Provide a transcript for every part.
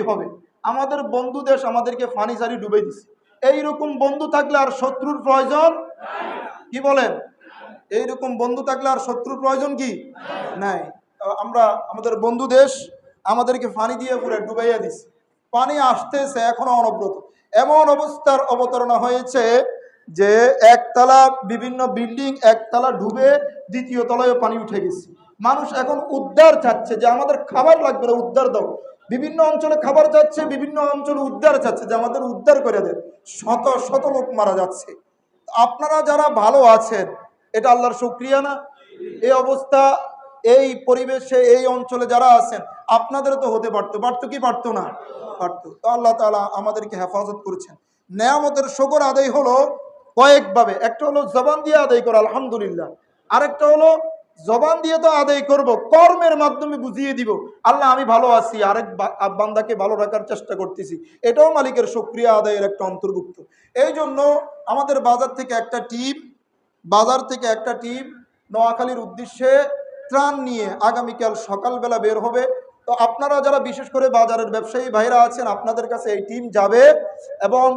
হবে। আমাদের বন্ধু দেশ আমাদেরকে ফানি সারি ডুবে দিছে। এইরকম বন্ধু থাকলে আর শত্রুর প্রয়োজন কি বলেন? এইরকম বন্ধু থাকলে আর শত্রুর প্রয়োজন কি নাই। আমরা আমাদের বন্ধু দেশ আমাদেরকে পানি দিয়ে পুরো ডুবাইয়া দিছে। পানি আসতেছে এখনো অনবরত। এমন অবস্থার অবতারণা হয়েছে যে একতলা বিভিন্ন বিল্ডিং একতলা ডুবে দ্বিতীয় তলায় পানি উঠে গেছে। মানুষ এখন উদ্ধার চাচ্ছে যে আমাদের খাবার লাগবে না, উদ্ধার দাও। বিভিন্ন অঞ্চলে খাবার যাচ্ছে, বিভিন্ন অঞ্চলে উদ্ধার চাচ্ছে যে আমাদের উদ্ধার করে দেন। শত শত লোক মারা যাচ্ছে। আপনারা যারা ভালো আছেন এটা আল্লাহর শুকরিয়া না? এই অবস্থা এই পরিবেশে এই অঞ্চলে যারা আছেন আপনাদেরও তো হতে পারতো, পারতো কি পারতো না? পারতো। তো আল্লাহ তাআলা আমাদেরকে হেফাজত করেছেন। নেয়ামতের শুকর আদায় হলো কয়েকভাবে। একটা হলো জবান দিয়ে আদায় করা আলহামদুলিল্লাহ, আরেকটা হলো জবান দিয়ে তো আদায় করব, কর্মের মাধ্যমে বুঝিয়ে দিব আল্লাহ আমি ভালো আছি, আরেক বান্দাকে ভালো রাখার চেষ্টা করতেছি, এটাও মালিকের শুকরিয়া আদায়ের একটা অন্তর্ভুক্ত। এই জন্য আমাদের বাজার থেকে একটা টিম নোয়াখালীর উদ্দেশ্যে ত্রাণ নিয়ে আগামীকাল সকালবেলা বের হবে। তো আপনারা যারা বিশেষ করে বাজারের ব্যবসায়ী ভাইরা আছেন আপনাদের কাছে এই টিম যাবে এবং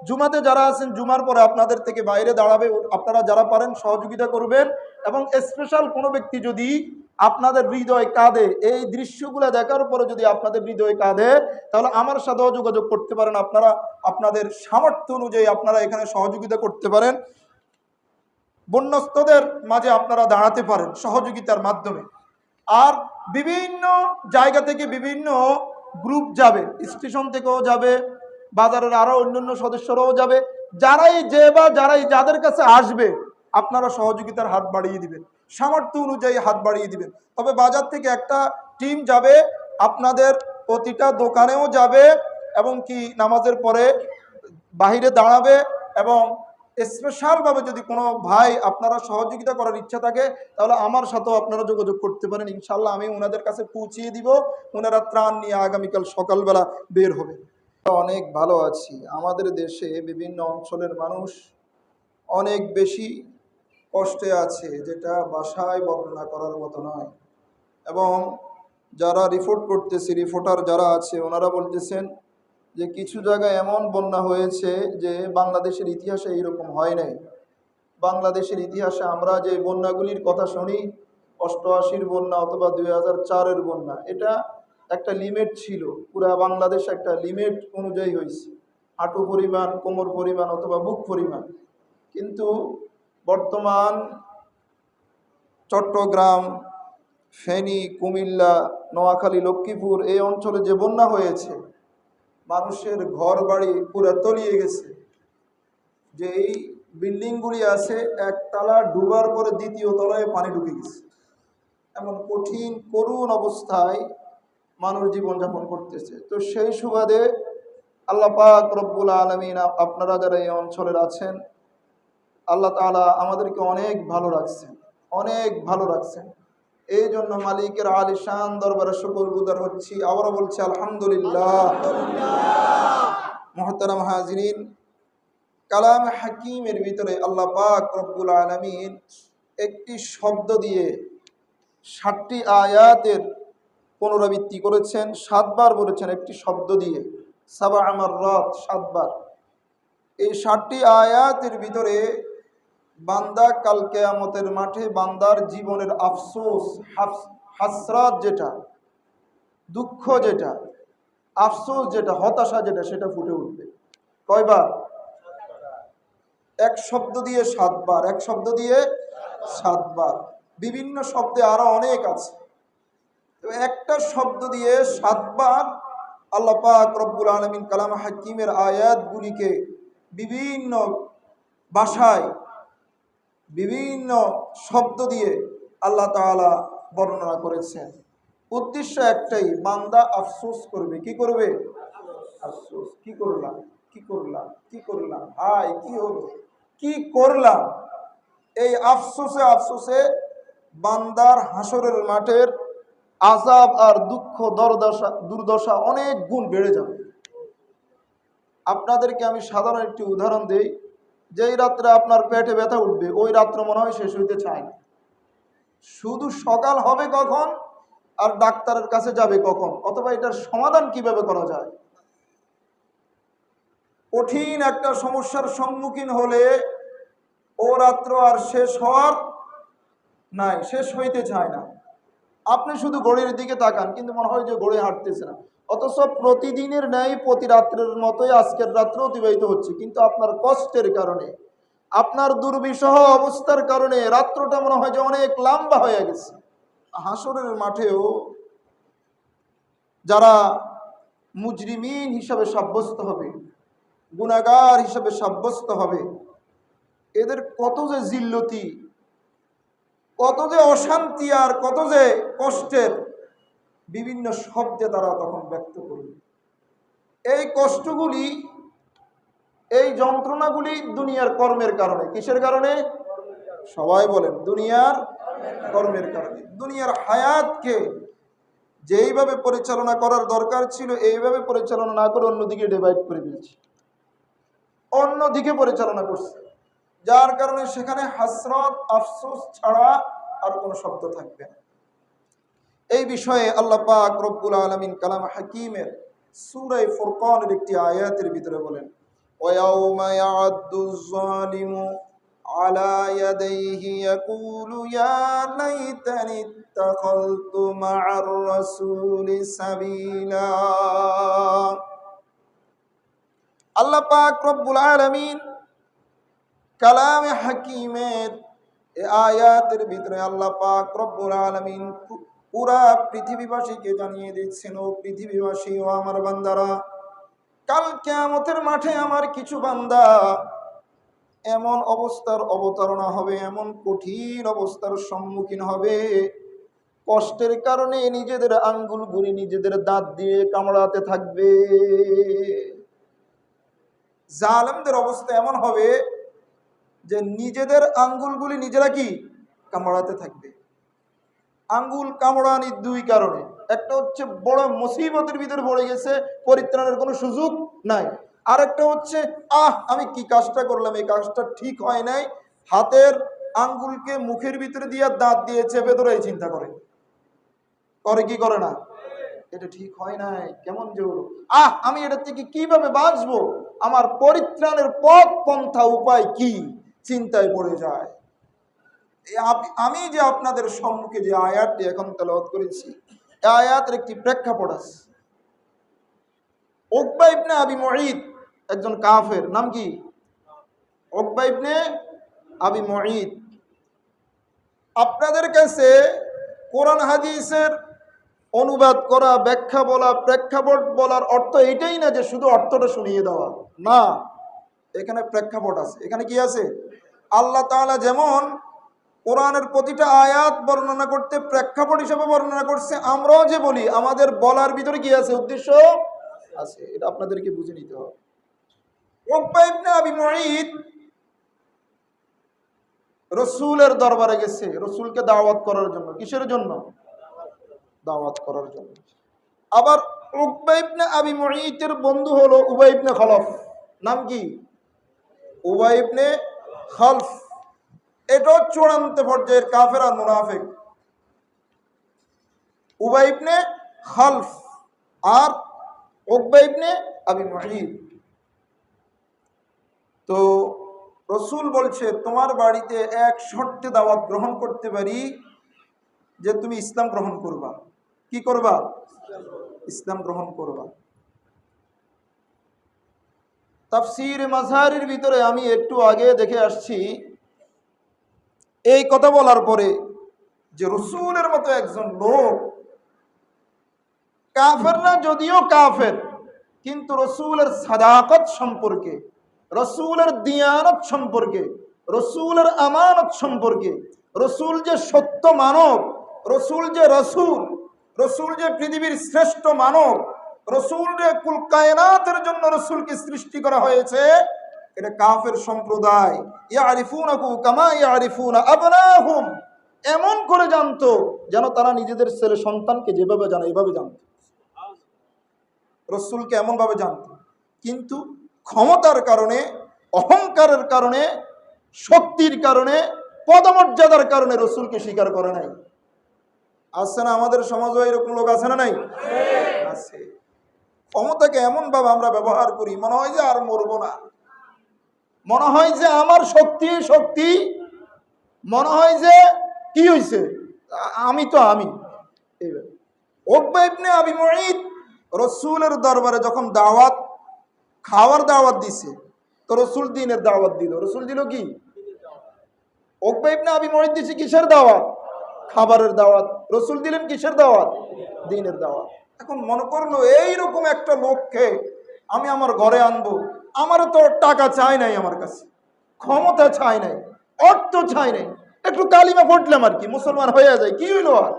জুমাতে যারা আছেন জুমার পরে আপনাদের থেকে বাইরে দাঁড়াবে। আপনারা যারা পারেন সহযোগিতা করবেন এবং স্পেশাল কোনো ব্যক্তি যদি আপনাদের হৃদয় কাঁদে, এই দৃশ্যগুলো দেখার পরে যদি আপনাদের হৃদয় কাঁদে তাহলে আমার সাথেও যোগাযোগ করতে পারেন। আপনারা আপনাদের সামর্থ্য অনুযায়ী আপনারা এখানে সহযোগিতা করতে পারেন। বন্যস্তদের মাঝে আপনারা দাঁড়াতে পারেন সহযোগিতার মাধ্যমে। আর বিভিন্ন জায়গা থেকে বিভিন্ন গ্রুপ যাবে, স্টেশন থেকেও যাবে, বাজারের আরো অন্যান্য সদস্যরাও যাবে। যারাই যাদের কাছে আসবে আপনারা সহযোগিতার হাত বাড়িয়ে দিবেন, সামর্থ্য অনুযায়ী হাত বাড়িয়ে দিবেন। তবে বাজার থেকে একটা টিম যাবে, আপনাদের প্রতিটা দোকানেও যাবে এবং কি নামাজের পরে বাহিরে দাঁড়াবে। এবং স্পেশালভাবে যদি কোনো ভাই আপনারা সহযোগিতা করার ইচ্ছা থাকে তাহলে আমার সাথেও আপনারা যোগাযোগ করতে পারেন। ইনশাল্লাহ আমি ওনাদের কাছে পৌঁছিয়ে দিব, ওনারা ত্রাণ নিয়ে আগামীকাল সকালবেলা বের হবে। অনেক ভালো আছি। আমাদের দেশে বিভিন্ন অঞ্চলের মানুষ অনেক বেশি কষ্টে আছে, যেটা ভাষায় বর্ণনা করার মতো নয়। এবং যারা রিপোর্ট করতেছে, রিপোর্টার যারা আছে ওনারা বলতেছেন যে কিছু জায়গায় এমন বন্যা হয়েছে যে বাংলাদেশের ইতিহাসে এইরকম হয় নাই। বাংলাদেশের ইতিহাসে আমরা যে বন্যাগুলির কথা শুনি, 88-র বন্যা অথবা 2004-এর বন্যা, এটা একটা লিমিট ছিল। পুরা বাংলাদেশ একটা লিমিট অনুযায়ী হয়েছে, হাঁটু পরিমাণ, কোমর পরিমাণ অথবা বুক পরিমাণ। কিন্তু বর্তমান চট্টগ্রাম, ফেনী, কুমিল্লা, নোয়াখালী, লক্ষ্মীপুর এই অঞ্চলে যে বন্যা হয়েছে, মানুষের ঘর বাড়ি পুরো তলিয়ে গেছে। যে এই বিল্ডিংগুলি আছে একতলা ডুবার পরে দ্বিতীয় তলায় পানি ঢুকে গেছে। এমন কঠিন করুণ অবস্থায় মানুষ জীবনযাপন করতেছে। তো সেই সুবাদে আল্লাহ পাক রব্বুল আলামিন আপনারা যারা এই অঞ্চলের আছেন আল্লাহ তাআলা আমাদেরকে অনেক ভালো রাখছেন, অনেক ভালো রাখছেন। এই জন্য মালিকের আলিশান দরবারে শুকরগুজার হচ্ছি। আবারও বলছি আলহামদুলিল্লাহ। মুহতারাম হাজিরিন, কালাম হাকিমের ভিতরে আল্লাহ পাক রব্বুল আলামিন একটি শব্দ দিয়ে 7টি আয়াতের পুনরাবৃত্তি করেছেন, 7 বার বলেছেন একটি শব্দ দিয়ে, সাবা মাররাত, 7 বার। এই 7টি আয়াতের ভিতরে বান্দা কাল কিয়ামতের মাঠে বান্দার জীবনের আফসোস, হাসরাত যেটা, দুঃখ যেটা, আফসোস যেটা, হতাশা যেটা, সেটা ফুটে উঠবে। কয়বার? এক শব্দ দিয়ে 7 বার, এক শব্দ দিয়ে 7 বার। বিভিন্ন শব্দে আরো অনেক আছে, তো একটা শব্দ দিয়ে 7 বার আল্লাহ পাক রব্বুল আলামিন কালাম হাকিমের আয়াতগুলিকে বিভিন্ন ভাষায় বিভিন্ন শব্দ দিয়ে আল্লাহ তাআলা বর্ণনা করেছেন। উদ্দেশ্য একটাই, বান্দা আফসোস করবে। কি করবে? আফসোস। কি করলাম, কি করলাম, কি করলাম, হায় কি হলো, কি করলাম। এই আফসোসে আফসোসে বান্দার হাসরের মাঠের আযাব আর দুঃখ দুর্দশা অনেক গুণ বেড়ে যাবে। আপনাদেরকে আমি সাধারণ একটি উদাহরণ দেই। যেই রাত্রে আপনার পেটে ব্যথা উঠবে ওই রাত্র মনে হয় শেষ হইতে চায় না। শুধু সকাল হবে কখন আর ডাক্তারের কাছে যাবে কখন, অথবা এটার সমাধান কিভাবে করা যায় কঠিন একটা সমস্যার সম্মুখীন হলে ও রাত্র আর শেষ হওয়ার নাই, শেষ হইতে চায় না। আপনি শুধু ঘড়ির দিকে তাকান, কিন্তু মনে হয় যে ঘড়ি হাঁটতেছে না, অথচ প্রতিদিনের ন্যায় প্রতি রাত্রের মতোই আজকের রাত্র অতিবাহিত হচ্ছে, কিন্তু আপনার কষ্টের কারণে, আপনার দুর্বিষহ অবস্থার কারণে রাত্রটা মনে হয় যে অনেক লম্বা হয়ে গেছে। হাসরের মাঠেও যারা মুজরিমিন হিসাবে সাব্যস্ত হবে, গুনাহগার হিসাবে সাব্যস্ত হবে, এদের কত যে জিল্লতি, কত যে অশান্তি আর কত যে কষ্টের বিভিন্ন শব্দে তারা তখন ব্যক্ত করবে। এই কষ্টগুলি, এই যন্ত্রণাগুলি দুনিয়ার কর্মের কারণে। কিসের কারণে? সবাই বলেন, দুনিয়ার কর্মের কারণে। দুনিয়ার হায়াতকে যেইভাবে পরিচালনা করার দরকার ছিল এইভাবে পরিচালনা না করে অন্যদিকে ডিভাইড করে দিয়েছে, অন্যদিকে পরিচালনা করছে, যার কারণে সেখানে হাসরত আফসোস ছাড়া আর কোনো শব্দ থাকবে না। এই বিষয়ে আল্লাহ পাক রব্বুল আলামিন কালাম হাকিমের সূরা ফুরকানের একটি আয়াতের ভিতরে বলেন, ওয়ায়াউমা ইয়া'আদ্দুয যালিমু আলা ইয়াদাইহি ইয়াকুলু ইয়া লাইতানি ইত্তাখাযতু মা'আর রাসূলি সাবিলা। আল্লাহ পাক রব্বুল আলামিন কালামে হাকিমের এই আয়াতের ভিতরে আল্লাহ পাক রব্বুল আলামিন পুরা পৃথিবীবাসীকে জানিয়ে দিচ্ছেন, ও পৃথিবীবাসী, ও আমার বান্দারা, কাল কিয়ামতের মাঠে আমার কিছু বান্দা এমন অবস্থার অবতারণা হবে, এমন কঠিন অবস্থার সম্মুখীন হবে, কষ্টের কারণে নিজেদের আঙ্গুলগুলি নিজেদের দাঁত দিয়ে কামড়াতে থাকবে। জালেমদের অবস্থা এমন হবে যে নিজেদের আঙ্গুলগুলি নিজেরা কি কামড়াতে থাকবে। আঙ্গুল কামড়ানির দুই কারণে, একটা হচ্ছে বড় মুসিবতের ভিতরে পড়ে গেছে, পরিত্রাণের কোনো সুযোগ নাই, আর একটা হচ্ছে আমি কি কাজটা করলাম, এই কাজটা ঠিক হয় নাই, হাতের আঙ্গুলকে মুখের ভিতরে দিয়ে দাঁত দিয়ে চেপে ধরে এই চিন্তা করে কি করে না, এটা ঠিক হয় নাই, কেমন যে হলো, আমি এটা থেকে কিভাবে বাঁচবো, আমার পরিত্রাণের পথ পন্থা উপায় কি, চিন্তায় পড়ে যায়। আমি যে আপনাদের সম্মুখে যে আয়াতটি এখন তেলাওয়াত করেছি, এই আয়াতের একটি প্রেক্ষাপট আছে। উকবা ইবনে আবি মুঈত একজন কাফের, নাম কি? উকবা ইবনে আবি মুঈত। আপনাদের কাছে কোরআন হাদিসের অনুবাদ করা, ব্যাখ্যা বলা, প্রেক্ষাপট বলার অর্থ এটাই না যে শুধু অর্থটা শুনিয়ে দেওয়া, না, এখানে প্রেক্ষাপট আছে। এখানে কি আছে? আল্লাহ তাআলা যেমন কোরআনের প্রতিটা আয়াত বর্ণনা করতে প্রেক্ষাপট হিসেবে বর্ণনা করছে, আমরাও যে বলি আমাদের বলার ভিতরে কি আছে, উদ্দেশ্য আছে, এটা আপনাদেরকে বুঝে নিতে হবে। উকবা ইবনে আবি মুঈত রাসূলের দরবারে গেছে রাসূলকে দাওয়াত করার জন্য। কিসের জন্য? দাওয়াত করার জন্য। আবার উকবা ইবনে আবি মুঈতের বন্ধু হলো উবাই ইবনে খলফ। নাম কি? উবাই ইবনে খলফ। এটাও চূড়ান্ত পর্যায়ের কাফের আর মুনাফিক। উবাই ইবনে খলফ আর উকবা ইবনে আবি মুঈত। তো রাসূল বলছে, তোমার বাড়িতে এক শর্তে দাওয়াত গ্রহণ করতে পারি, যে তুমি ইসলাম গ্রহণ করবা। কি করবা? ইসলাম গ্রহণ করবা। তাফসীর মাযহারের ভিতরে আমি একটু আগে দেখে আসছি, এই কথা বলার পরে যে রাসূলের মতো একজন লোক, কাফেররা যদিও কাফের, কিন্তু রাসূলের সাদাকত সম্পর্কে, রাসূলের দিয়ানত সম্পর্কে, রাসূলের আমানত সম্পর্কে, রাসূল যে সত্য মানব, রাসূল যে রাসূল, রাসূল যে পৃথিবীর শ্রেষ্ঠ মানব, রাসূল যে কুল কায়নাতের জন্য রাসূলকে সৃষ্টি করা হয়েছে, এটা কাফের সম্প্রদায় ইয়ারিফুনাহু কামা ইয়ারিফুনা আবনাহুম, এমন করে জানতো যেন তারা নিজেদের ছেলে সন্তানকে যেভাবে জানে এইভাবে জানতো। রাসূলকে এমন ভাবে জানতো, কিন্তু ক্ষমতার কারণে, অহংকারের কারণে, শক্তির কারণে, পদমর্যাদার কারণে রাসূলকে স্বীকার করে নাই। আছে না আমাদের সমাজে এরকম লোক? আছে না নাই? আছে। ক্ষমতাকে এমন ভাবে আমরা ব্যবহার করি, মনে হয় যে আর মরবো না, মনে হয় যে আমার শক্তি শক্তি, মনে হয় যে কি হয়েছে, আমি তো আমি। এইভাবে উকবা ইবনে আবি মুঈত রসুলের দরবারে যখন দাওয়াত, খাওয়ার দাওয়াত দিছে, তো রসুল দিনের দাওয়াত দিল। রসুল দিল কি? উকবা ইবনে আবি মুঈত দিছে কিসের দাওয়াত? খাবারের দাওয়াত। রসুল দিলেন কিসের দাওয়াত? দিনের দাওয়াত। এখন মনে করলো এইরকম একটা লোককে আমি আমার ঘরে আনবো, আমার তো টাকা চাই নাই, আমার কাছে ক্ষমতা চাই নাই, অর্থ চাই নাই, একটু কালিমা পড়লাম আর কি, মুসলমান হয়ে যায়, কি হইলো আর?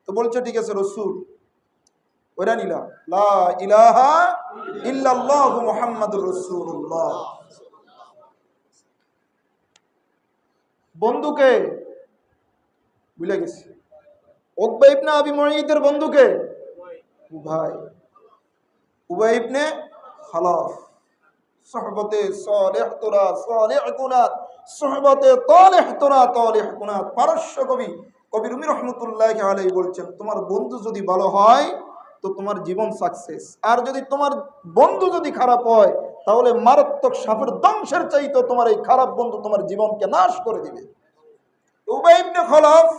তো বলছে ঠিক আছে রসুল, ওরা নিলাম, লা ইলাহা ইল্লাল্লাহু মুহাম্মাদুর রাসূলুল্লাহ। বন্ধুকে ভুলে গেছি, উকবা ইবনে আবি মুঈতের বন্ধুকে উবাই, উবাই ইবনে খালাফ, সুহবতে সালেহ তোরা সালেহ কুনাত, সুহবতে তালেহ তোরা তালেহ কুনাত। পারস্য কবি কবি রুমি রহমতুল্লাহি আলাইহি বলছেন, তোমার বন্ধু যদি ভালো হয় তো তোমার জীবন সাকসেস, আর যদি তোমার বন্ধু যদি খারাপ হয় তাহলে মারাত্মক সাপের দংশের চাইতে তোমার এই খারাপ বন্ধু তোমার জীবনকে নাশ করে দিবে। উবাই ইবনে খালাফ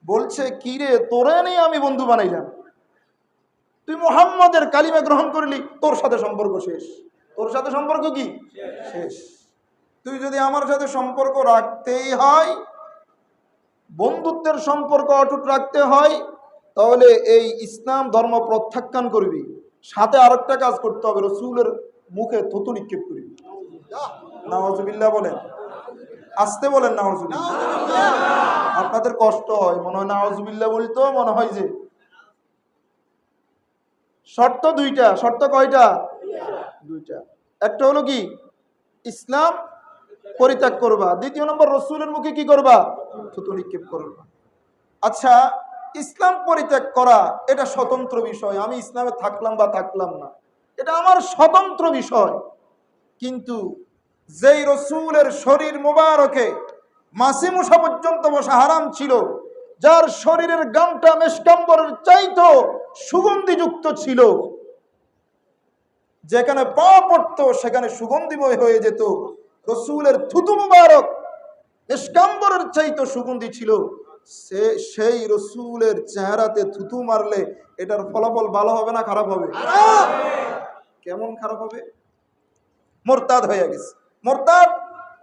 বলছে, কি রে, তোরে নেই আমি বন্ধু বানাইলাম, তুই মুহাম্মাদের কালিমা গ্রহণ করলি, তোর সাথে সম্পর্ক শেষ। তোর সাথে সম্পর্ক কি শেষ? তুই যদি আমার সাথে সম্পর্ক রাখতেই হয়, বন্ধুত্বের সম্পর্ক অটুট রাখতে হয়, তাহলে এই ইসলাম ধর্ম প্রত্যাখ্যান করবি, সাথে আরেকটা কাজ করতে হবে, রসুলের মুখে থুতু নিক্ষেপ করবি। নাউজুবিল্লাহ বলেন, আসতে বলেন নাউজুবিল্লাহ। আপনাদের কষ্ট হয় মনে হয় নাউজুবিল্লাহ বলতো, মনে হয় যে শর্ত দুইটা। শর্ত কয়টা? দুইটা। একটা হলো কি, ইসলাম পরিত্যাগ করবা, দ্বিতীয় নম্বর রসুলের মুখে কি করবা? থুতু নিক্ষেপ করবা। আচ্ছা, ইসলাম পরিত্যাগ করা এটা স্বতন্ত্র বিষয়, আমি ইসলামে থাকলাম বা থাকলাম না, এটা আমার স্বতন্ত্র বিষয়। কিন্তু যেই রসুলের শরীর মোবারকে মাসি মুসা পর্যন্ত বসা হারাম ছিল, যার শরীরের গামটা মেশকাম্বরের চাইতো সুগন্ধিযুক্ত ছিল, যেখানে পা পড়তো সেখানে সুগন্ধিময় হয়ে যেত, রসুলের থুতু মুবারক মেশকাম্বরের চাইতো সুগন্ধি ছিল, সেই রসুলের চেহারাতে থুতু মারলে এটার ফলাফল ভালো হবে না খারাপ হবে? কেমন খারাপ হবে? মোরতাদ হয়ে গেছে। মোরতাদ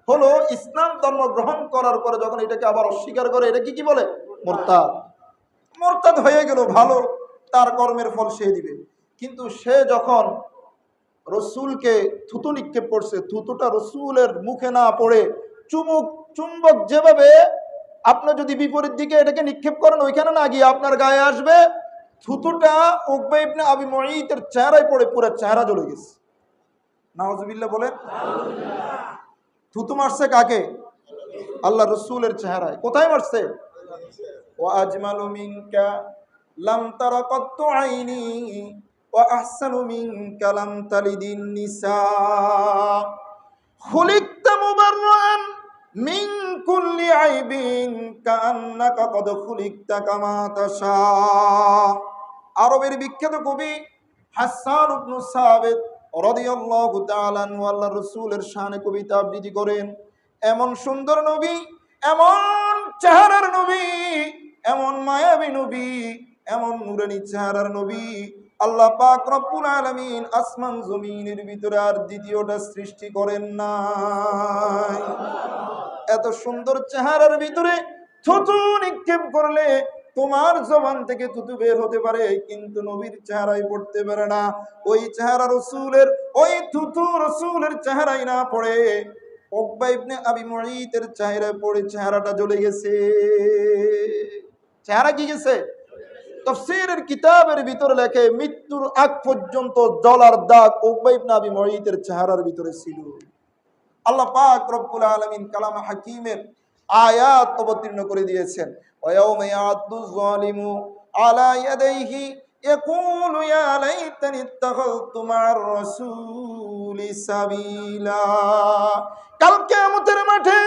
হলো ইসলাম ধর্ম গ্রহণ করার পরে যখন এটাকে আবার অস্বীকার করে, এটা কি বলে? মোরতাদ। মোরতাদ হয়ে গেল, ভালো, তার কর্মের ফল সে দিবে। কিন্তু সে যখন রসুলকে থুতু নিক্ষেপ করছে, থুতুটা রসুলের মুখে না পড়ে চুম্বক যেভাবে আপনি যদি বিপরীত দিকে এটাকে নিক্ষেপ করেন, ওইখানে না গিয়ে আপনার গায়ে আসবে, থুতুটা উকবা ইবনে আবি মুঈতের চেহারায় পড়ে পুরো চেহারা জ্বলে গেছে। নাউজুবিল্লাহ বলেন। থুতু মারছে কাকে? আল্লাহ রসুলের চেহারায়। কোথায় মারছে? ওয়া আজমালু মিনকা লাম তারা কত্তু আইনি ওয়া আহসানু মিনকা লাম তালিদিন নিসা খুলিকতা মুবাররান মিন কুল্লি আইবিন কাআন্নাকা কদ খুলিকতা কামা তাশা। আরবের বিখ্যাত কবি হাসান ইবনে সাবিত রাদিয়াল্লাহু তাআলা আনহু আল্লাহর রাসূলের শানে কবিতা আবৃত্তি করেন। এমন সুন্দর নবী, এমন চেহারার নবী, এমন মায়াবী নবী, এমন নূরানী চেহারার নবী আল্লাহ পাক রব্বুল আলামিন আসমান জমিনের ভিতরে আর দ্বিতীয়টা সৃষ্টি করেন নাই। এত সুন্দর চেহারার ভিতরে থুতু নিক্ষেপ করলে তোমার জবান থেকে থুতু বের হতে পারে, কিন্তু নবীর চেহারায় পড়তে পারে না। ওই চেহারা রসুলের, ওই থুতু রসুলের চেহারায় না পড়ে উকবা ইবনে আবি মুঈতের চেহারায় পড়ে চেহারাটা জ্বলে গেছে। চেহারা কি গেছে? তাফসীরের কিতাবের ভিতরে লেখে মৃত্যুর আগ পর্যন্ত জ্বলার দাগ উকবা ইবনে আবি মুঈতের চেহারার ভিতরে ছিল। আল্লাহ পাক রব্বুল আলামিন কালাম হাকিমের আয়াত অবতীর্ণ করে দিয়েছেন। ওয়ায়াউমা ইয়াদু যালিমু আলা ইয়াদাইহি ইয়াকুলু ইয়া লাইতানি ইত্তাখাযতু মা'আর রাসূলি সাবিলা। কাল কিয়ামতের মাঠে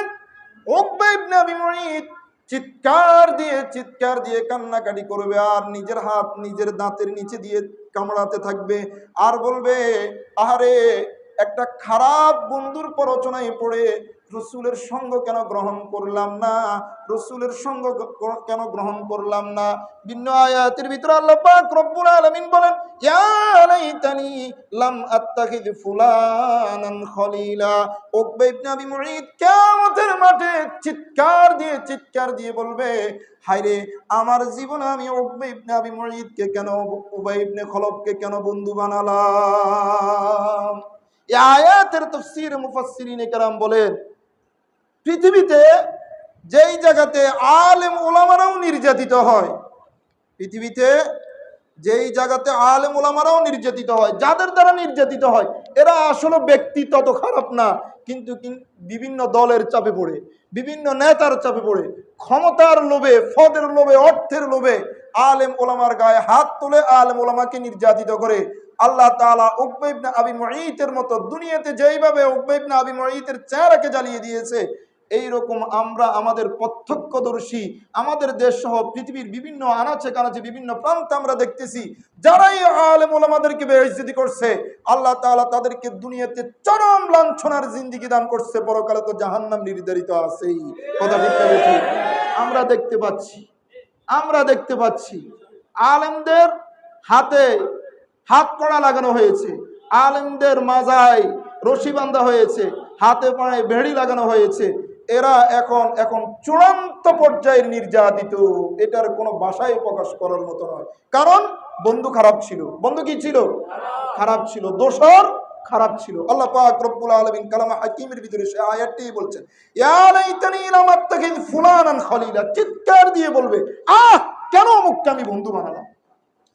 উকবা ইবনে আবি মুঈত চিৎকার দিয়ে কান্নাকাটি করবে, আর নিজের হাত নিজের দাঁতের নিচে দিয়ে কামড়াতে থাকবে আর বলবে, আহারে একটা খারাপ বন্ধুর প্ররোচনায় পড়ে রসুলের সঙ্গ কেন গ্রহণ করলাম না, রসুলের সঙ্গ কেন গ্রহণ করলাম না। ভিন্ন আয়াতের ভিতরে আল্লাহ পাক রব্বুল আলামিন বলেন, ইয়া লাইতানি লাম আত্তাখিয ফুলানান খলিলা। উকবা ইবনে আবি মুঈত কিয়ামতের মাঠে চিৎকার দিয়ে বলবে, হায়রে আমার জীবনে আমি উকবা ইবনে আবি মুঈতকে কেন, উবাই ইবনে খলফকে কেন বন্ধু বানালাম। এই আয়াতের তাফসীর মুফাসসিরিনে কেরাম বলেন, পৃথিবীতে যেই জায়গাতে আলেম ওলামারাও নির্যাতিত হয়, পৃথিবীতে যেই জায়গাতে আলেম ওলামারাও নির্যাতিত হয়, যাদের দ্বারা নির্যাতিত হয় এরা আসলে ব্যক্তি তত খারাপ না, কিন্তু বিভিন্ন দলের চাপে পড়ে, বিভিন্ন নেতার চাপে পড়ে, ক্ষমতার লোভে, পদের লোভে, অর্থের লোভে আলেম ওলামার গায়ে হাত তুলে আলেম ওলামাকে নির্যাতিত করে। আল্লাহ তাআলা উকবা ইবনে আবি মুঈতের মতো দুনিয়াতে যেইভাবে উকবা ইবনে আবি মুঈতের চেহারাকে জ্বালিয়ে দিয়েছে, এইরকম আমরা আমাদের প্রত্যক্ষদর্শী আমাদের দেশ সহ পৃথিবীর বিভিন্ন আনাচে কানাচে বিভিন্ন প্রান্তে আমরা দেখতেছি, যারাই আলেম ওলামাদেরকে বেইজ্জতি করছে আল্লাহ তাআলা তাদেরকে দুনিয়াতে চরম লাঞ্ছনার জিন্দেগি দান করছে, পরকালে তো জাহান্নাম নির্ধারিত আছেই। কথা ঠিক না ঠিক? আমরা দেখতে পাচ্ছি আলেমদের হাতে হাত কড়া লাগানো হয়েছে, আলেমদের মাজায় রশি বাঁধা হয়েছে, হাতে পায়ে বেড়ি লাগানো হয়েছে। এরা এখন চূড়ান্ত পর্যায়ের নির্যাতিত। এটার কোনো ভাষায় প্রকাশ করার মতো নয়। কারণ বন্ধু খারাপ ছিল। বন্ধু কি ছিল? খারাপ ছিল, দোসর খারাপ ছিল। আল্লাহ পাক রব্বুল আলামিন কালামে হাকিমের ভিতরে সে আয়াতটি বলছেন, ইয়া লাইতানি লাম আত্তাখিয ফুলানান খলিলা। চিৎকার দিয়ে বলবে, কেন অমুককে আমি বন্ধু বানালাম,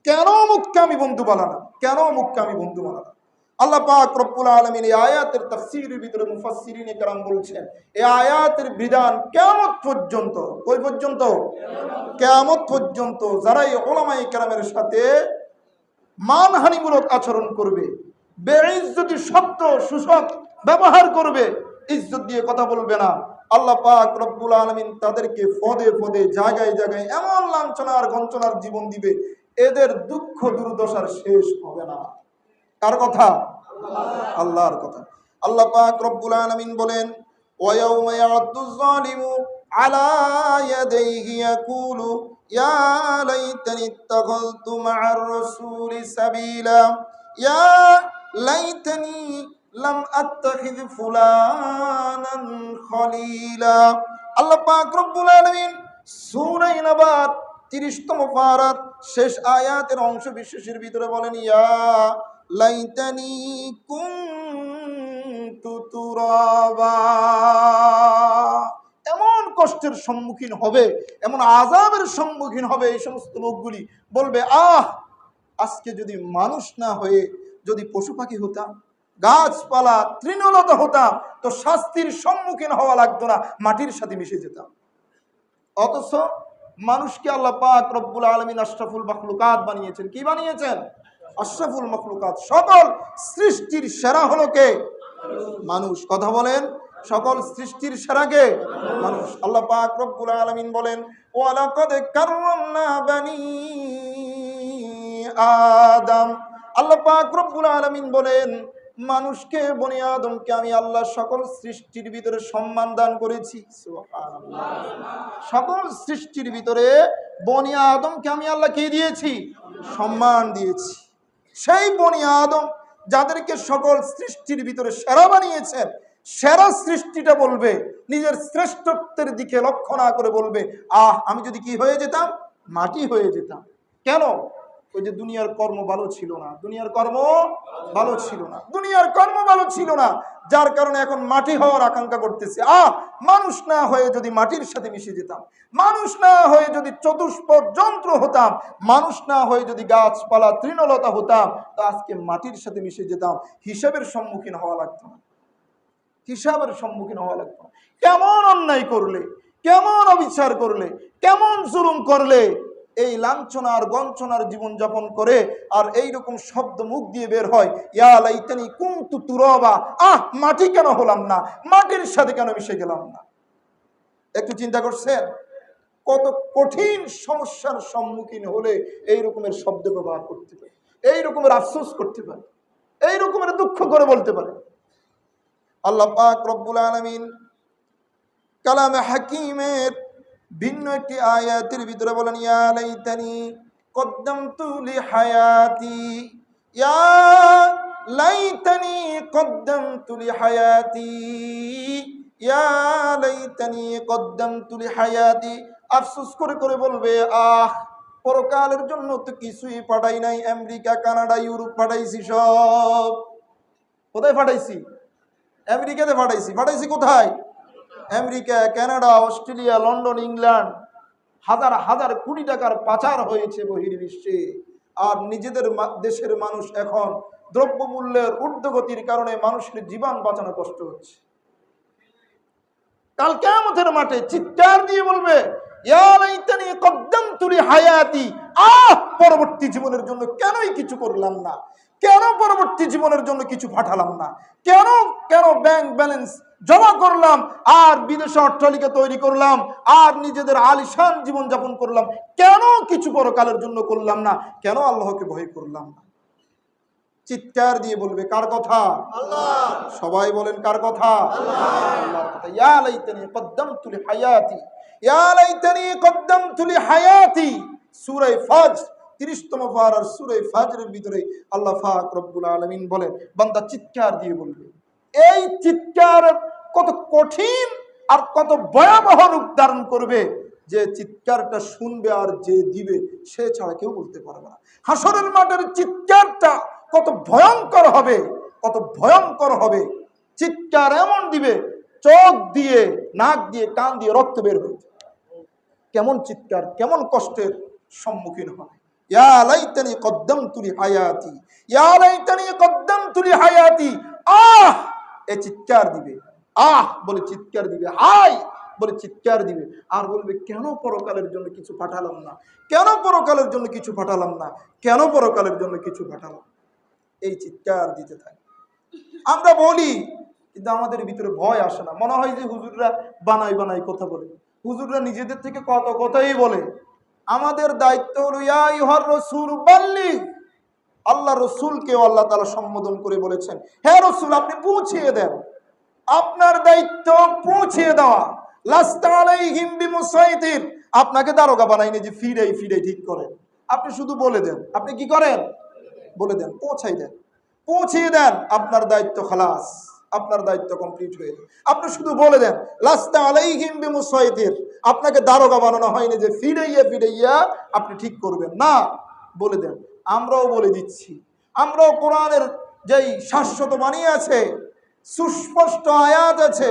কেন অমুককে আমি বন্ধু বানালাম, কেন অমুককে আমি বন্ধু বানালাম। আল্লাহ পাক রব্বুল আলামিন এই আয়াতের তাফসীরের ভিতরে মুফাসসিরিনে কেরাম বলছেন, এই আয়াতের বিধান কিয়ামত পর্যন্ত, কই পর্যন্ত? কিয়ামত পর্যন্ত যারা এই উলামায়ে কেরামের সাথে মানহানিমূলক আচরণ করবে, বেইজ্জতি শব্দ সূচক ব্যবহার করবে, ইজ্জত দিয়ে কথা বলবে না, আল্লাহ পাক রব্বুল আলামিন তাদেরকে পদে পদে জায়গায় জায়গায় এমন লাঞ্ছনার গঞ্চনার জীবন দিবে, এদের দুঃখ দুর্দশার শেষ হবে না। কার কথা? আল্লাহর কথা। আল্লাহ পাক রব্বুল আলামিন বলেন, ওয়া ইয়াউমা ইয়া'আদ্দুয যালিমু আলা ইয়াদাইহি ইয়াকুলু ইয়া লাইতানি ইত্তাখাযতু মা'আর রাসূলি সাবিলা ইয়া লাইতানি লাম আত্তাখিয ফুলানান খলিলা। আল্লাহ পাক রব্বুল আলামিন সূরা নাবার 30তম পারার শেষ আয়াতের অংশ বিশেষের ভিতরে বলেন, ইয়া লাইতানি কুনতু তুরাবা। এমন কষ্টের সম্মুখীন হবে, এমন আযাবের সম্মুখীন হবে এই সমস্ত লোকগুলি, বলবে, আজকে যদি মানুষ না হয়ে যদি পশু পাখি হতাম, গাছপালা তৃণলতা হতাম, তো শাস্তির সম্মুখীন হওয়া লাগতো না, মাটির সাথে মিশে যেতাম। অথচ মানুষকে আল্লাহ পাক রব্বুল আলামিন আশরাফুল মাখলুকাত বানিয়েছেন। কি বানিয়েছেন? আশরাফুল মাখলুকাত। সকল সৃষ্টির সেরা হলো কে? মানুষ। কথা বলেন, সকল সৃষ্টির সেরা কে? মানুষ। আল্লাহ পাক রব্বুল আলামিন বলেন, ওয়ালাকাদ কাররামনা বানি আদম। আল্লাহ পাক রব্বুল আলামিন বলেন, মানুষকে, বনি আদমকে আমি আল্লাহ সকল সৃষ্টির ভিতরে সম্মান দান করেছি। সুবহানাল্লাহ। সকল সৃষ্টির ভিতরে বনি আদমকে আমি আল্লাহ কি দিয়েছি? সম্মান দিয়েছি। সেই বনি আদম যাদেরকে সকল সৃষ্টির ভিতরে সেরা বানিয়েছেন, সেরা সৃষ্টিটা বলবে, নিজের শ্রেষ্ঠত্বের দিকে লক্ষ্য না করে বলবে, আমি যদি কি হয়ে যেতাম? মাটি হয়ে যেতাম। কেন? ওই যে দুনিয়ার কর্ম ভালো ছিল না, দুনিয়ার কর্ম ভালো ছিল না, দুনিয়ার কর্ম ভালো ছিল না, যার কারণে এখন মাটি হওয়ার আকাঙ্ক্ষা করতেছে। মানুষ না হয়ে যদি মাটির সাথে মিশে যেতাম, মানুষ না হয়ে যদি চতুষ্পদ যন্ত্র হতাম, মানুষ না হয়ে যদি গাছপালা তৃণলতা হতাম, তো আজকে মাটির সাথে মিশে যেতাম, হিসাবের সম্মুখীন হওয়া লাগতো না, হিসাবের সম্মুখীন হওয়া লাগতো না। কেমন অন্যায় করলে, কেমন অবিচার করলে, কেমন জুলুম করলে এই লাঞ্ছনার গঞ্চনার জীবন যাপন করে আর এইরকম শব্দ মুখ দিয়ে বের হয়, ইয়া লাইতানি কুনতু তুরাবা। মাটি কেন হলাম না, মাটির সাথে কেন মিশে গেলাম না? একটু চিন্তা করছেন কত কঠিন সমস্যার সম্মুখীন হলে এই রকমের শব্দ ব্যবহার করতে পারে? এই রকমের আফসোস করতে পারে, এই রকমের দুঃখ করে বলতে পারে। আল্লাহ পাক রব্বুল আলামিন কালামে হাকিমের ভিন্ন একটি আয়াতের ভিতরে বলেন, ইয়া লাইতানি কদ্দামতু লিহায়াতি, ইয়া লাইতানি কদ্দামতু লিহায়াতি, ইয়া লাইতানি কদ্দামতু লিহায়াতি। আফসোস করে করে বলবে, আহ, পরকালের জন্য তো কিছুই পাঠাই নাই, আমেরিকা, কানাডা, ইউরোপ পাঠাইছি সব। কোথায় পাঠাইছি? আমেরিকাতে পাঠাইছি। পাঠাইছি কোথায়? America, Canada, Australia, London, England. হাজার হাজার কোটি টাকার পাচার হয়েছে বহির্বিশ্বে। আর নিজেদের দেশের মানুষ এখন দ্রব্যমূল্যের ঊর্ধ্বগতির কারণে মানুষের জীবন বাঁচানো কষ্ট হচ্ছে। কাল কিয়ামতের মাঠে চিৎকার দিয়ে বলবে, ইয়া লাইতানি কদ্দামতু লিহায়াতি, আহ, পরবর্তী জীবনের জন্য কেনই কিছু করলাম না, কেন পরবর্তী জীবনের জন্য কিছু পাঠালাম না, কেন কেন ব্যাংক ব্যালেন্স জমা করলাম আর বিদেশে অট্টালিকা তৈরি করলাম আর নিজেদের আলিশান জীবন যাপন করলাম, কেন কিছু পরকালের জন্য করলাম না, কেন আল্লাহকে ভয় করলাম না। চিৎকার দিয়ে বলবে, কার কথা? আল্লাহ। সবাই বলেন, কার কথা? আল্লাহর কথা। ইয়া লাইতানি কদ্দামতু লিহায়াতি, ইয়া লাইতানি কদ্দামতু লিহায়াতি। সূরা ফাজর 30তম পারার সূরা ফাজরের ভিতরে আল্লাহ পাক রব্বুল আলামিন বলেন, বান্দা চিৎকার দিয়ে বলবে। এই চিৎকার কত কঠিন আর কত ভয়াবহ রূপ ধারণ করবে, যে চিৎকারটা শুনবে আর যে দিবে সে ছাড়া কেউ বলতে পারবে না। হাসরের মাঠের চিৎকারটা কত ভয়ঙ্কর হবে, কত ভয়ঙ্কর হবে। চিৎকার এমন দিবে, চোখ দিয়ে, নাক দিয়ে, কান দিয়ে রক্ত বের হয়ে যাবে। কেমন চিৎকার, কেমন কষ্টের সম্মুখীন হবে। ইয়া লাইতানি কদ্দামতু লিহায়াতি, ইয়া লাইতানি কদ্দামতু লিহায়াতি। আহ, এ চিৎকার দিবে, আহ বলে চিৎকার দিবে, হায় বলে চিৎকার দিবে, আর বলবে, কেন পরকালের জন্য কিছু পাঠালাম না, কেন পরকালের জন্য কিছু পাঠালাম না, কেন পরকালের জন্য কিছু পাঠালাম। এই চিৎকার দিতে থাকে। আমরা বলি, কিন্তু আমাদের ভিতরে ভয় আসে না। মনে হয় যে হুজুররা বানাই বানাই কথা বলে, হুজুররা নিজেদের থেকে কত কথাই বলে। আমাদের দায়িত্ব হলো, ইয়া আইয়ুহার রাসূল বাল্লিগ। আল্লাহ রসুলকেও আল্লাহ তাআলা সম্বোধন করে বলেছেন, হে রসুল, আপনি পৌঁছিয়ে দেন। আপনার দায়িত্ব পৌঁছিয়ে দেওয়া। লাস্তা আলাইহিম বিমুসাইতির। আপনাকে দারোগা বানাইনি যে ফিরে ফিরে ঠিক করেন। আপনি শুধু বলে দেন। আপনি কি করেন? বলে দেন, পৌঁছাই দেন, পৌঁছিয়ে দেন। আপনার দায়িত্ব খালাস, আপনার দায়িত্ব কমপ্লিট হয়ে যায়। আপনি শুধু বলে দেন, লাস্তা আলাইহিম বিমুসাইতির। আপনাকে দারোগা বানানো হয়নি যে ফিরাইয়া আপনি ঠিক করবেন না, বলে দেন। আমরাও বলে দিচ্ছি, আমরাও কোরআনের যেই শাশ্বত বাণী আছে, সুস্পষ্ট আয়াত আছে,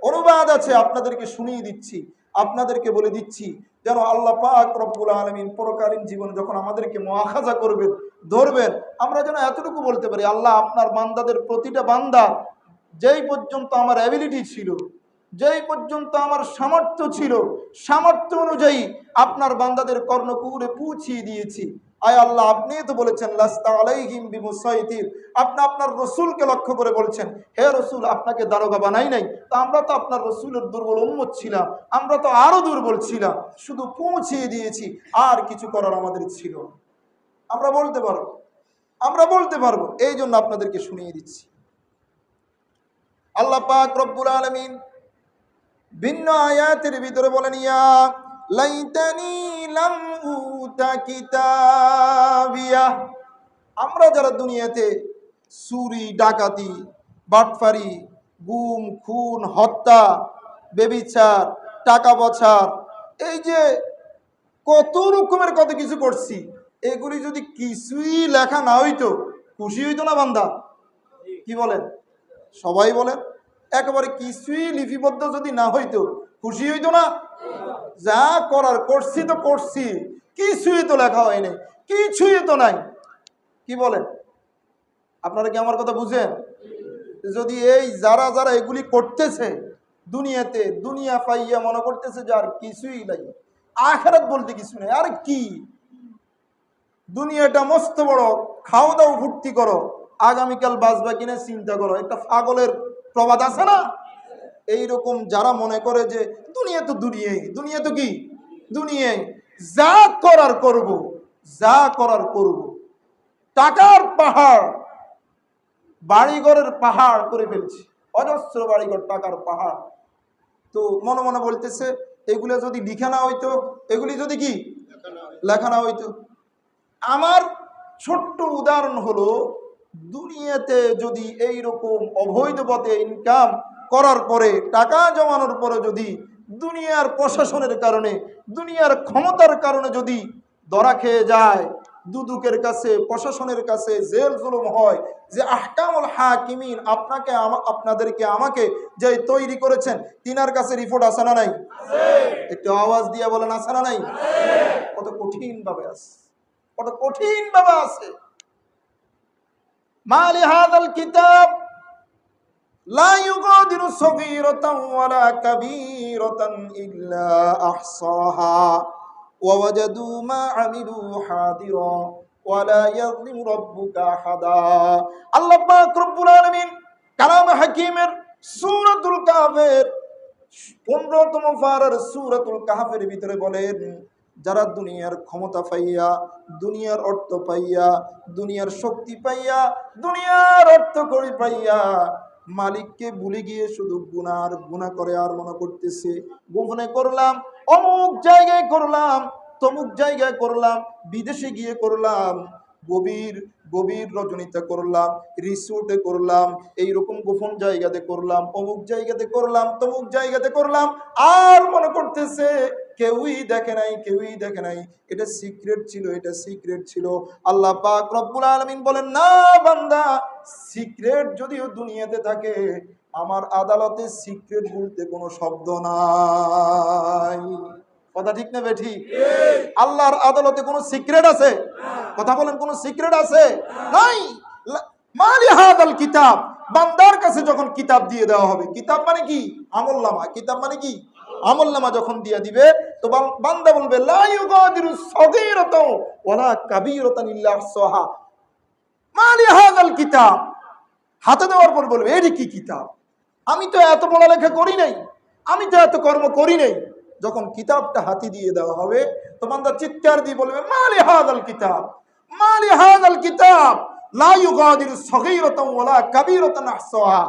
অনুবাদ আছে, আপনাদেরকে শুনিয়ে দিচ্ছি, আপনাদেরকে বলে দিচ্ছি, যেন আল্লাহ পাক রব্বুল আলামিন পরকালীন জীবনে যখন আমাদেরকে মুআখাযা করবেন, ধরবেন, আমরা যেন এতটুকু বলতে পারি, আল্লাহ, আপনার বান্দাদের প্রতিটা বান্দা যেই পর্যন্ত আমার অ্যাবিলিটি ছিল, যেই পর্যন্ত আমার সামর্থ্য ছিল, সামর্থ্য অনুযায়ী আপনার বান্দাদের কর্ণকুহরে পৌঁছিয়ে দিয়েছি। আয় আল্লাহ, আপনি তো বলেছেন লাস্তা আলাইহিম বিমুসাইতির। আপনি আপনার রসুলকে লক্ষ্য করে বলছেন, হে রসুল, আপনাকে দারোগা বানাই নাই। তা আমরা তো আপনার রসুলের দুর্বল উম্মত ছিলাম, আমরা তো আরো দুর্বল ছিলাম, শুধু পৌঁছিয়ে দিয়েছি, আর কিছু করার আমাদের ছিল। আমরা বলতে পারবো, আমরা বলতে পারবো, এই জন্য আপনাদেরকে শুনিয়ে দিচ্ছি। আল্লাহ পাক রব্বুল আলামিন ভিন্ন আয়াতের ভিতরে বলেন, ইয়া লাইতানি লাম উতা কিতাবিয়া। আমরা যারা দুনিয়াতে চুরি, ডাকাতি, বাটফারি, গুম, খুন, হত্যা, বেবিচার, টাকা বছর, এই যে কত রকমের কত কিছু করছি, এগুলি যদি কিছুই লেখা না হইতো, খুশি হইতো না বান্দা? কি বলেন? সবাই বলেন। একেবারে কিছুই লিপিবদ্ধ যদি না হইতো, খুশি হইতো না? যা করার করছি তো করছি, কিছুই তো লেখা হয়নি, কিছুই তো নাই। কি বলেন? আপনারা কি আমার কথা বুঝেন? যদি এই যারা যারা এগুলি করতেছে দুনিয়াতে, দুনিয়া পাইয়া মনে করতেছে যে আর কিছুই নাই, আখিরাত বলতে কিছু নেই, আর কি দুনিয়াটা মস্ত বড়, খাও দাও ফুর্তি করো, আগামীকাল বাঁচবা কিনা চিন্তা করো, একটা পাগলের প্রবাদ আছে না? এইরকম যারা মনে করে যে দুনিয়া তো দুনিয়াই, দুনিয়া তো কি দুনিয়াই, যা করার করব, যা করার করব, টাকার পাহাড়, বাড়িঘরের পাহাড় করে ফেলছি, অজস্র বাড়িঘর, টাকার পাহাড়। তো মনে মনে বলতেছে এগুলো যদি লিখা না হইতো, এগুলি যদি কি লেখা না হইতো। আমার ছোট্ট উদাহরণ হলো, দুনিয়াতে যদি এই রকম অবৈধ পথে ইনকাম করার পরে, টাকা জমানোর পরে যদি দুনিয়ার প্রশাসনের কারণে, দুনিয়ার ক্ষমতার কারণে যদি ধরা খেয়ে যায়, দুদকের কাছে, প্রশাসনের কাছে জেল জুলুম হয়, যে আহকামুল হাকিমিন আপনাকে আপনাদেরকে আমাকে যে তৈরি করেছেন তিনার কাছে রিপোর্ট আছে না নাই? একটু আওয়াজ দিয়ে বলেন আছে না নাই? কত কঠিন ভাবে আছে, কত কঠিন ভাবে আছে। মালি হাদাল কিতাব লা ইউগাদিরু সগীরাতান ওয়ালা কাবীরাতান ইল্লা আহসাহা ওয়া ওয়াজাদু মা আমিলু হাদিরা ওয়ালা ইয়াযলিমু রাব্বুকা আহাদা। আল্লাহ পাক রব্বুল আলামিন কালামে হাকিমের সূরাতুল কাহফের 15তম পারার সূরাতুল কাহফের ভিতরে বলেন, যারা দুনিয়ার ক্ষমতা পাইয়া, দুনিয়ার অর্থ পাইয়া, দুনিয়ার শক্তি পাইয়া, দুনিয়ার অর্থ করি পাইয়া মালিককে ভুলে গিয়ে শুধু গুনাহ করে আর মনে করতেছে গোপনে করলাম, অমুক জায়গায় করলাম, তমুক জায়গায় করলাম, বিদেশে গিয়ে করলাম, গভীর গভীর রজনীতে করলাম, রিসোর্টে করলাম, এইরকম গোপন জায়গাতে করলাম, অমুক জায়গাতে করলাম, তমুক জায়গাতে করলাম, আর মনে করতেছে কেউই দেখে নাই, কেউই দেখে নাই, এটা সিক্রেট ছিল, এটা সিক্রেট ছিল। আল্লাহ পাক রব্বুল আলামিন বলেন, না বান্দা, সিক্রেট যদিও দুনিয়াতে থাকে, আমার আদালতে সিক্রেট বলতে কোনো শব্দ নাই। কথা ঠিক না বেঠিক? আল্লাহর আদালতে কোনো সিক্রেট আছে? কথা বলেন, কোনো সিক্রেট আছে? নাই। মালি হাদাল কিতাব, বান্দার কাছে যখন কিতাব দিয়ে দেওয়া হবে, কিতাব মানে কি? আমলনামা। কিতাব মানে কি? আমলনামা যখন দিয়ে দিবে, তো বান্দা বলবে লা ইউগাদিরু সগীরাতাও ওয়ালা কাবীরাতান ইল্লা আহসাহা। মালি হাদাল কিতাব, হাতে দেওয়ার পর বলবে এটি কি কিতাব? আমি তো এত পড়ালেখা করি নাই, আমি তো এত কর্ম করি নাই। যখন কিতাবটা হাতে দিয়ে দেওয়া হবে, তো বান্দা চিৎকার দিয়ে বলবে মালি হাদাল কিতাব, মালি হাদাল কিতাব লা ইউগাদিরু সগীরাতাও ওয়ালা কাবীরাতান আহসাহা।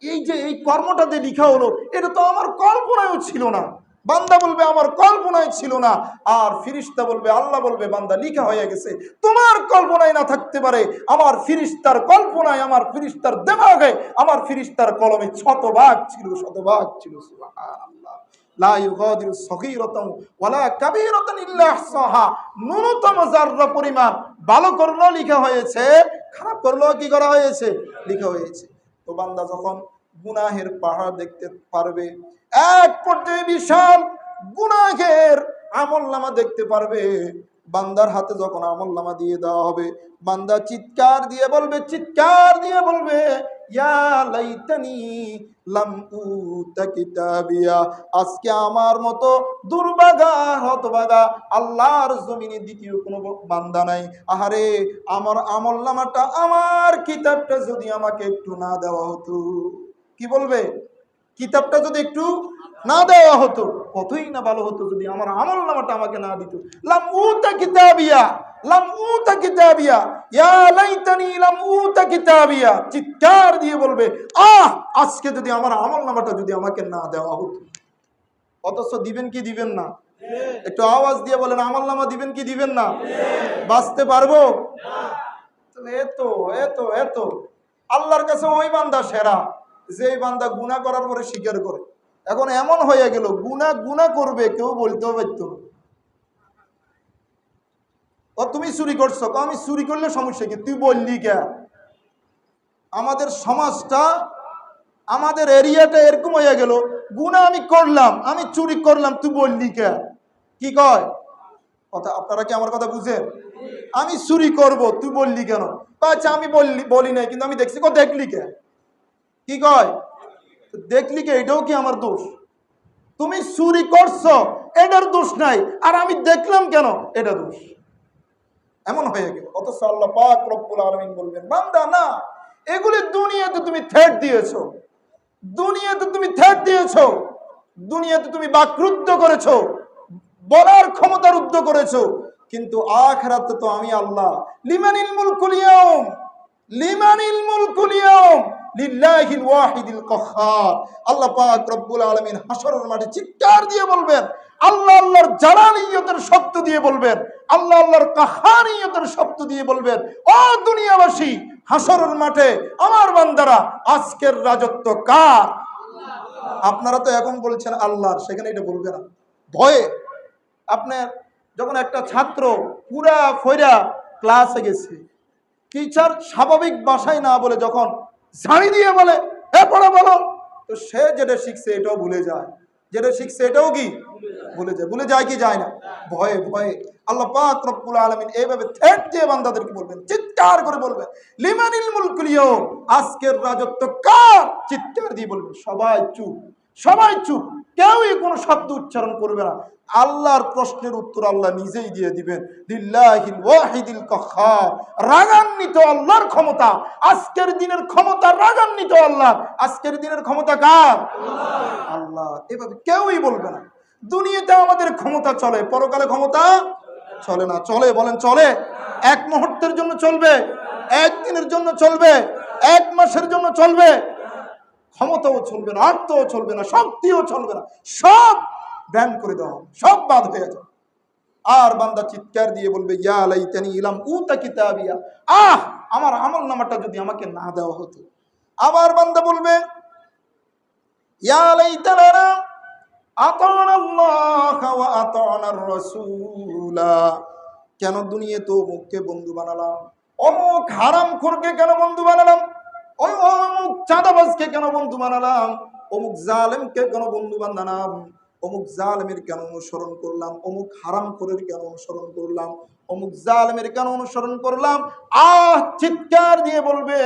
এই যে এই কর্মটা যে লেখা হলো, এটা তো আমার কল্পনায়ও ছিল না। বান্দা বলবে আমার কল্পনায় ছিল না, আর ফিরিস্তা বলবে, আল্লাহ বলবে বান্দা লিখা হয়ে গেছে। তোমার কল্পনায় না থাকতে পারে, আমার ফিরিস্তার কল্পনায়, আমার ফিরিস্তার দিমাগে, আমার ফিরিস্তার কলমে শতভাগ ছিল, শতভাগ ছিল। সুবহানাল্লাহ। লা ইউগাদিরু সগীরাতান ওয়ালা কাবীরাতান ইল্লা আহসাহা। ন্যূনতম যাররা পরিমাণ ভালো করলেও লেখা হয়েছে, খারাপ করলেও কি করা হয়েছে? লেখা হয়েছে। তো বান্দা যখন গুনাহের পাহাড় দেখতে পারবে, এক পর্যায়ে বিশাল গুনাহের আমলনামা দেখতে পারবে, বান্দার হাতে যখন আমলনামা দিয়ে দেওয়া হবে, বান্দা চিৎকার দিয়ে বলবে, চিৎকার দিয়ে বলবে ইয়া লাইতানি লাম উতা কিতাবিয়া। আজকে আমার মতো দুর্ভাগা, হতভাগা আল্লাহর জমিনে দ্বিতীয় কোনো বান্দা নাই। আহারে, আমার আমলনামাটা, আমার কিতাবটা যদি আমাকে একটু না দেওয়া হতো। কি বলবে? কিতাবটা যদি একটু না দেওয়া হতো, কতই না ভালো হতো যদি আমার আমলনামাটা আমাকে না দিত। লাম উতা কিতাবিয়া, লাম উতা কিতাবিয়া, ইয়া লাইতানি লাম উতা কিতাবিয়া। চিৎকার দিয়ে বলবে, আজকে যদি আমার আমলনামাটা যদি আমাকে না দেওয়া হতো। অথচ দিবেন কি দিবেন না? একটু আওয়াজ দিয়ে বলেন, আমলনামা দিবেন কি দিবেন না? বাঁচতে পারবো? এত এত এত আল্লাহর কাছে ওই বান্দা সেরা, যে বান্দা গুনাহ করার পরে স্বীকার করে। এখন এমন হয়ে গেল, গুনাহ করবে, কেউ বলতেও পারত না। ও তুমি চুরি করছো, আমি চুরি করলে সমস্যা কি, তুই বললি কে? আমাদের সমাজটা, আমাদের এরিয়াটা এরকম হয়ে গেল, গুনাহ আমি করলাম, আমি চুরি করলাম, তুই বললি কে? কি কয় কথা? আপনারা কি আমার কথা বুঝেন? আমি চুরি করব, তুই বললি কেন? আচ্ছা আমি বলি নাই, কিন্তু আমি দেখছি। দেখলি কে? কি কয়? দেখলি কে? এটাও কি আমার দোষ? তুমি চুরি করছো, এটার দোষ নাই, আর আমি দেখলাম কেন, এটা দোষ। এমন হয়ে গেল। অথচ আল্লাহ পাক রব্বুল আলামিন বলবেন, বান্দা না, এগুলি দুনিয়াতে তুমি থ্রেট দিয়েছো, দুনিয়াতে তুমি থ্রেট দিয়েছো, দুনিয়াতে তুমি বাকরুদ্ধ করেছো, বলার ক্ষমতা রুদ্ধ করেছো, কিন্তু আখিরাতে তো আমি আল্লাহ। লিমানিল মুলকুল ইয়াউম, লিমানিল মুলকুল ইয়াউম লিল্লাহিল ওয়াহিদিল কাহ্হার। আল্লাহ পাক রব্বুল আলামিন হাশরের মাঠে চিৎকার দিয়ে বলবেন, আল্লাহ আল্লাহর জালালিয়তের শব্দ দিয়ে বলবেন, আল্লাহ আল্লাহর কাহ্হারিয়তের শব্দ দিয়ে বলবেন, ও দুনিয়াবাসী, হাশরের মাঠে আমার বান্দারা, আজকের রাজত্ব কার? আপনারা তো এখন বলছেন আল্লাহর, সেখানে এটা বলবে না ভয়ে। আপনার যখন একটা ছাত্র পুরা ফয়রা ক্লাসে গেছে, টিচার স্বাভাবিক ভাষায় না বলে যখন ঝাড়ি দিয়ে বলে এ পড়া বলো, তো সে যেটা শিখছে এটাও ভুলে যায়, যেটা শিখছে এটাও কি ভুলে যায়। ভুলে যায় কি যায় না? ভয়ে ভয়ে। আল্লাহ পাক রব্বুল আলামিন এইভাবে থ্রেট দিয়ে বান্দাদেরকে বলবেন, চিৎকার করে বলবেন, লিমানিল মুলকুল ইয়াউম, আজকের রাজত্ব কার? চিৎকার দিয়ে বলবেন। সবাই চুপ, সবাই চুপ, কেউই কোনো শব্দ উচ্চারণ করবে না। আল্লাহর প্রশ্নের উত্তর আল্লাহ নিজেই দিয়ে দিবেন, লিল্লাহিল ওয়াহিদিল কাহ্হার। রাগান্বিত আল্লাহর ক্ষমতা, আজকের দিনের ক্ষমতা রাগান্বিত আল্লাহ। আজকের দিনের ক্ষমতা কার? আল্লাহ। এভাবে কেউই বলবে না। দুনিয়াতে আমাদের ক্ষমতা চলে, পরকালে ক্ষমতা চলে না। চলে? বলেন চলে? এক মুহূর্তের জন্য চলবে, একদিনের জন্য চলবে, এক মাসের জন্য চলবে। ক্ষমতাও চলবে না, অর্থও চলবে না, শক্তিও চলবে না, সব ব্যান করে দেওয়া, সব বাদ হয়ে যাবে। আর বান্দা চিৎকার দিয়ে বলবে, ইয়া লাইতানি ইলাম উতা কিতাবিয়া, আহ আমার আমল নামাটা যদি আমাকে না দেওয়া হতো। আবার বান্দা বলবে, ইয়া লাইতানা আতানাল্লাহ ওয়া আতানার রাসূলা, কেন দুনিয়াতে অমুককে বন্ধু বানালাম, অমুক হারামখোরকে কেন বন্ধু বানালাম, ওই অমুক চাঁদাবাজকে কেন বন্ধু বানালাম, অমুক জালেমকে কেন বন্ধু বানালাম, অমুক জালেমের কেন অনুসরণ করলাম, অমুক হারামখোরের কেন অনুসরণ করলাম, অমুক জালেমের কেন অনুসরণ করলাম। চিৎকার দিয়ে বলবে,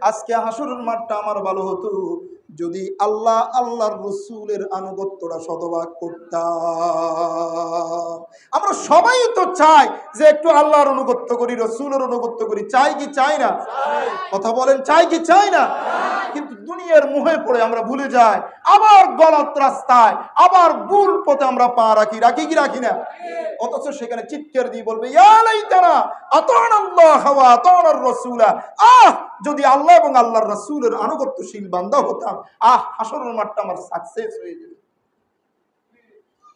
আজকে হাসরের মাঠটা আমার ভালো হতো যদি আল্লাহ আল্লাহর রসুলের আনুগত্যটা শতভাগ করতাম। আমরা সবাই তো চাই যে একটু আল্লাহর অনুগত্য করি, রসুলের অনুগত্য করি, চাই কি চাই না? কথা বলেন, চাই কি চাই না? কিন্তু দুনিয়ার মোহে পড়ে আমরা ভুলে যাই, আবার গলত রাস্তায়, আবার ভুল পথে আমরা পা রাখি, রাখি কি রাখি না? অথচ সেখানে চিৎকার দিয়ে বলবে, ইয়া লাইতানা আতানাল্লাহ ওয়া আতানার রাসূলা, যদি আল্লাহ এবং আল্লাহর রাসূলের আনুগত্যশীল বান্দা হতাম, হাসরের মাঠটা আমার সাকসেস হয়ে যেত।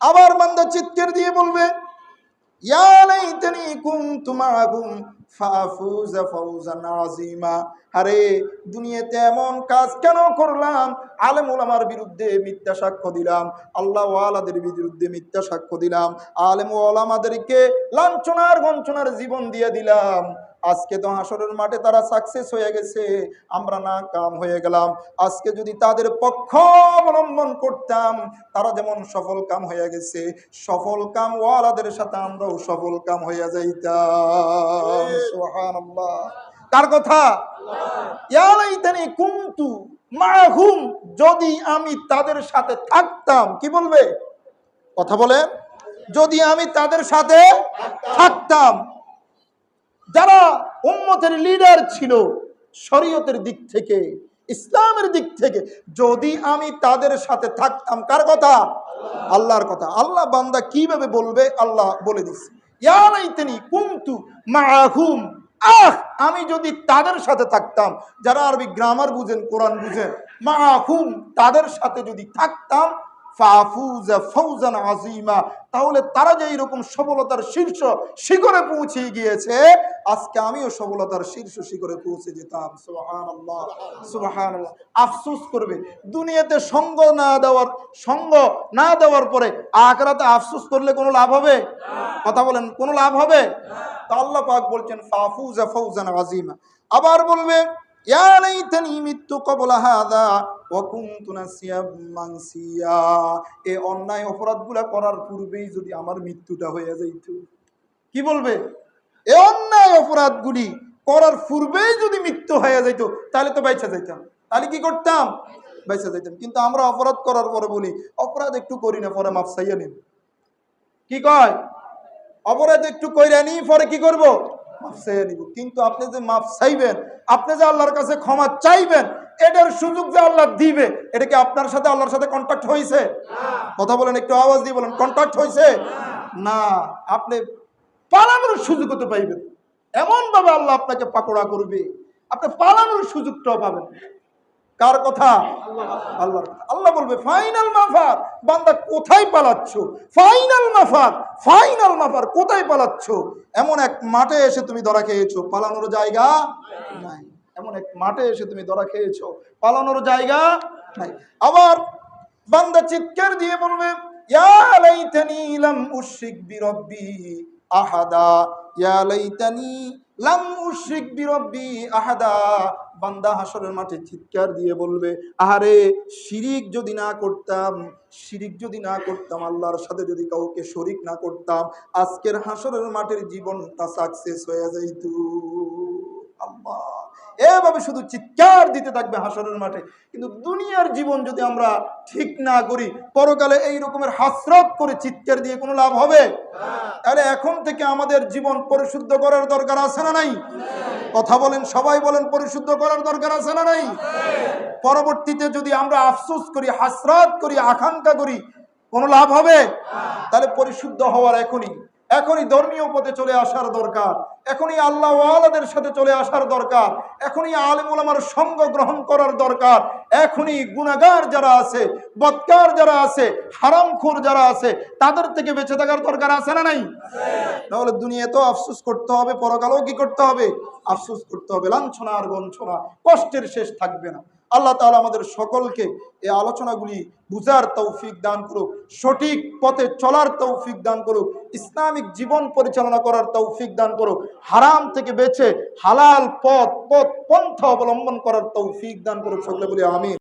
আবার বান্দা চিৎকার দিয়ে বলবে, ইয়া লাইতানি কুনতু মাআকুম ফাফুযা ফাওজান আযীমা, আরে দুনিয়াতে এমন কাজ কেন করলাম, আলেম ওলামার বিরুদ্ধে মিথ্যা সাক্ষ্য দিলাম, আল্লাহ ওয়ালাদের বিরুদ্ধে মিথ্যা সাক্ষ্য দিলাম, আলেম ওলামাদেরকে লাঞ্ছনার গঞ্চনার জীবন দিয়ে দিলাম। আজকে তো হাসরের মাঠে তারা সাকসেস হয়ে গেছে, আমরা না কাম হয়ে গেলাম। আজকে যদি তাদের পক্ষ অবলম্বন করতাম, তারা যেমন সফল কাম হয়ে গেছে, সফল কাম ওয়ালাদের সাথে আমরাও সফল কাম হয়ে যাইতাম। সুবহানাল্লাহ। কার কথা? ইয়া লাইতানি কুনতু মাআহুম, যদি আমি তাদের সাথে থাকতাম। কি বলবে? কথা বলে, যদি আমি তাদের সাথে থাকতাম। যারা উম্মতের লিডার ছিল শরীয়তের দিক থেকে, ইসলামের দিক থেকে, যদি আমি তাদের সাথে থাকতাম। কার কথা? আল্লাহর কথা। আল্লাহ বান্দা কিভাবে বলবে? আল্লাহ বলে দিচ্ছে, ইয়া লাইতানি কুনতু মাআহুম, আমি যদি তাদের সাথে থাকতাম। যারা আরবি গ্রামার বুঝেন, কোরআন বুঝেন, মাআহুম, তাদের সাথে যদি থাকতাম, ফাফুযা ফাওজান আযীমা, তাহলে তারা যে এরকম সফলতার শীর্ষ শিখরে পৌঁছে গিয়েছে, আজকে আমিও সফলতার শীর্ষ শিখরে পৌঁছে যেতাম। সুবহানাল্লাহ, সুবহানাল্লাহ। আফসোস করবে দুনিয়াতে সঙ্গ না দেওয়ার পরে আখিরাতে আফসোস করলে কোনো লাভ হবে? কথা বলেন, কোনো লাভ হবে? তো আল্লাহ পাক বলছেন ফাফুযা ফাওজান আযীমা। আবার বলবে, ইয়া লাইতানি মিততু ক্বাবলা হাযা ওয়া কুনতু নাসিয়াম মানসিয়া, এই অন্যায় অপরাধগুলো করার পূর্বেই যদি আমার মৃত্যুটা হয়ে যাইত। কি বলবে? এই অন্যায় অপরাধগুলি করার পূর্বেই যদি মৃত্যু হয়ে যাইত, তাহলে তো বাইচা যাইতাম। তাহলে কি করতাম? বাইচা যাইতাম। কিন্তু আমরা অপরাধ করার পরে বলি, অপরাধ একটু করি না, পরে মাফ চাইয়া নিন। কি কয়? অপরাধ একটু কইরা নি, পরে কি করব? মাফ চাইয়া নিব। কিন্তু আপনি যে মাফ চাইবেন, আপনি যে আল্লাহর কাছে ক্ষমা চাইবেন, এটার সুযোগ যে আল্লাহ দিবে, এটা কি আপনার সাথে আল্লাহর সাথে কন্ট্যাক্ট হয়েছে? কথা বলেন, একটু আওয়াজ দিয়ে বলেন, কন্ট্যাক্ট হয়েছে? না। আপনি পালানোর সুযোগ তো পাইবেন, এমন ভাবে আল্লাহ আপনাকে পাকড়া করবে, আপনি পালানোর সুযোগটাও পাবেন। কার কথা? আল্লাহর কথা। আল্লাহ বলবে ফাইনাল মাফার, বান্দা কোথায় পালাচ্ছ? ফাইনাল মাফার, ফাইনাল মাফার, কোথায় পালাচ্ছ? এমন এক মাঠে এসে তুমি ধরা খেয়েছো, পালানোর জায়গা নাই। এমন এক মাঠে এসে তুমি ধরা খেয়েছো, পালানোর জায়গা নাই। আবার বান্দা চিৎকার দিয়ে বলবে ইয়া লাইতানি লাম উশরিক বিরব্বি আহাদা, ইয়া লাইতানি লাম উশরিক বিরব্বি আহাদা। বান্দা হাসরের মাঠে চিৎকার দিয়ে বলবে আহারে শিরিক যদি না করতাম, শিরিক যদি না করতাম, আল্লাহর সাথে যদি কাউকে শরিক না করতাম, আজকের হাসরের মাঠের জীবনটা সাকসেস হয়ে যাইত। আল্লাহ এভাবে শুধু চিৎকার দিতে থাকবে হাসরের মাঠে। কিন্তু দুনিয়ার জীবন যদি আমরা ঠিক না করি, পরকালে এই রকমের হাসরত করে চিৎকার দিয়ে কোনো লাভ হবে? তাহলে এখন থেকে আমাদের জীবন পরিশুদ্ধ করার দরকার আছে না নাই? কথা বলেন, সবাই বলেন, পরিশুদ্ধ করার দরকার আছে না নাই? পরবর্তীতে যদি আমরা আফসোস করি, হাসরত করি, আকাঙ্ক্ষা করি, কোনো লাভ হবে? তাহলে পরিশুদ্ধ হওয়ার এখনই ধর্মীয় পথে চলে আসার দরকার, এখনই আল্লাহ ওয়ালাদের সাথে চলে আসার দরকার, এখনই আলেম ওলামার সঙ্গ গ্রহণ করার দরকার, এখনই গুনাহগার যারা আছে, বদকার যারা আছে, হারামখোর যারা আছে, তাদের থেকে বেঁচে থাকার দরকার আছে না নাই? তাহলে দুনিয়াতেও আফসোস করতে হবে, পরকালেও কি করতে হবে? আফসোস করতে হবে। লাঞ্ছনা আর গঞ্ছনা, কষ্টের শেষ থাকবে না। আল্লাহ তাআলা আমাদের সকলকে এই আলোচনাগুলি বুঝার তৌফিক দান করুক, সঠিক পথে চলার তৌফিক দান করুক, ইসলামিক জীবন পরিচালনা করার তৌফিক দান করুক, হারাম থেকে বেঁচে হালাল পথ পন্থা অবলম্বন করার তৌফিক দান করুক। সকলে বলি আমিন।